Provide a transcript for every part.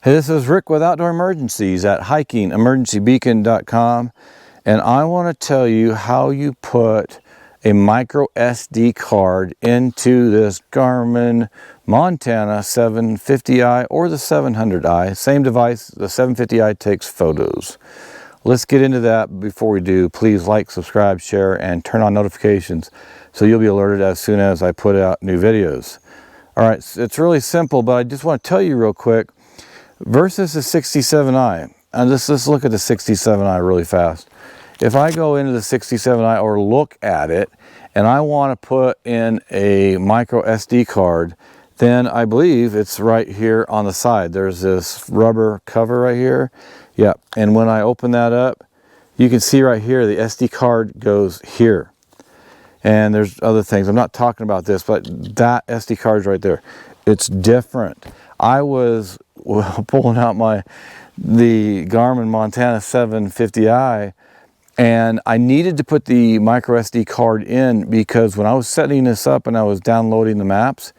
Hey, this is Rick with Outdoor Emergencies at hikingemergencybeacon.com, and I want to tell you how you put a micro SD card into this Garmin Montana 750i or the 700i. Same device, the 750i takes photos. Let's get into that. Before we do, please like, subscribe, share, and turn on notifications so you'll be alerted as soon as I put out new videos. All right, it's really simple, but I just want to tell you real quick. Versus the 67i, and let's look at the 67i really fast. If I go into the 67i or look at it, and I want to put in a micro SD card, then I believe it's right here on the side. There's this rubber cover right here. Yep, and when I open that up, you can see right here the SD card goes here. And there's other things. I'm not talking about this, but that SD card is right there. It's different. I was pulling out the Garmin Montana 750i, and I needed to put the micro SD card in because when I was setting this up and I was downloading the maps,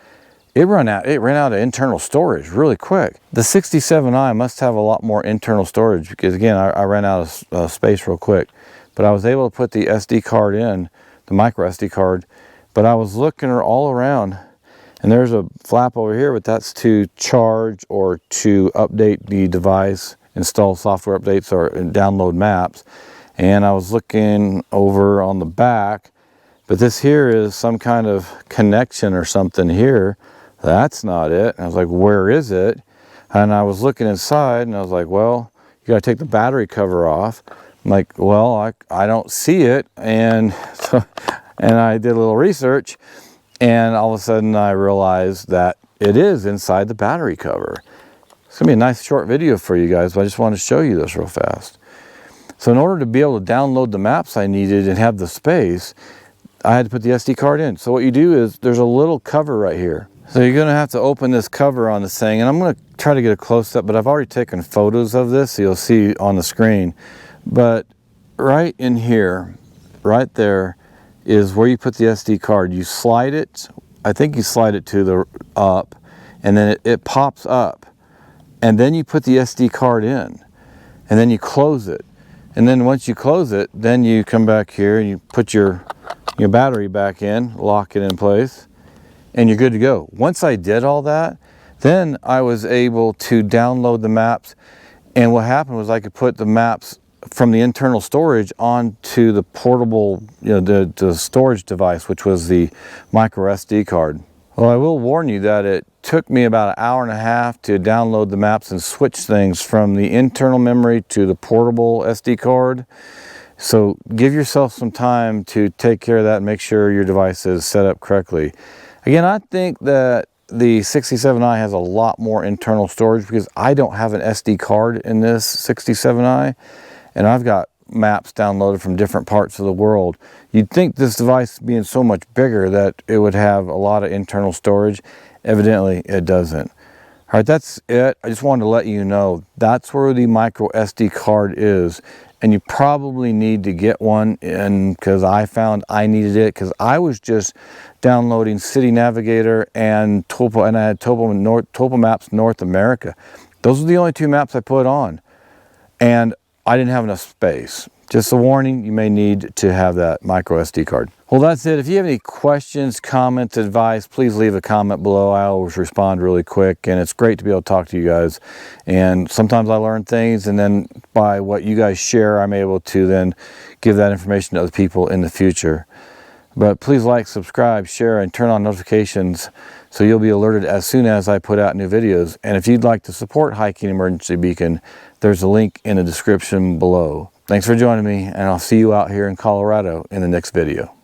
it ran out of internal storage really quick. The 67i must have a lot more internal storage because, again, I ran out of space real quick. But I was able to put the SD card in, the micro SD card, but I was looking all around. And there's a flap over here, but that's to charge or to update the device, install software updates or download maps. And I was looking over on the back, but this here is some kind of connection or something here. That's not it. And I was like, where is it? And I was looking inside and I was like, well, you gotta take the battery cover off. I'm like, well, I don't see it. And so, and I did a little research. And all of a sudden I realized that it is inside the battery cover. It's gonna be a nice short video for you guys, but I just want to show you this real fast. So in order to be able to download the maps I needed and have the space, I had to put the SD card in. So what you do is there's a little cover right here. So you're gonna have to open this cover on this thing, and I'm gonna try to get a close up, but I've already taken photos of this, so you'll see on the screen. But right in here, right there, is where you put the SD card. You slide it, I think you slide it to the up, and then it pops up. And then you put the SD card in, and then you close it. And then once you close it, then you come back here and you put your battery back in, lock it in place, and you're good to go. Once I did all that, then I was able to download the maps. And what happened was I could put the maps from the internal storage onto the portable, the storage device, which was the micro SD card. Well, I will warn you that it took me about an hour and a half to download the maps and switch things from the internal memory to the portable SD card. So give yourself some time to take care of that and make sure your device is set up correctly. Again, I think that the 67i has a lot more internal storage because I don't have an SD card in this 67i. And I've got maps downloaded from different parts of the world. You'd think this device being so much bigger that it would have a lot of internal storage. Evidently, it doesn't. All right, that's it. I just wanted to let you know that's where the micro SD card is. And you probably need to get one in because I found I needed it because I was just downloading City Navigator and Topo, and I had Topo Maps North America. Those are the only two maps I put on. And I didn't have enough space. Just a warning, you may need to have that micro SD card. Well, that's it. If you have any questions, comments, advice, please leave a comment below. I always respond really quick, and it's great to be able to talk to you guys. And sometimes I learn things, and then by what you guys share, I'm able to then give that information to other people in the future. But please like, subscribe, share, and turn on notifications so you'll be alerted as soon as I put out new videos. And if you'd like to support Hiking Emergency Beacon, there's a link in the description below. Thanks for joining me, and I'll see you out here in Colorado in the next video.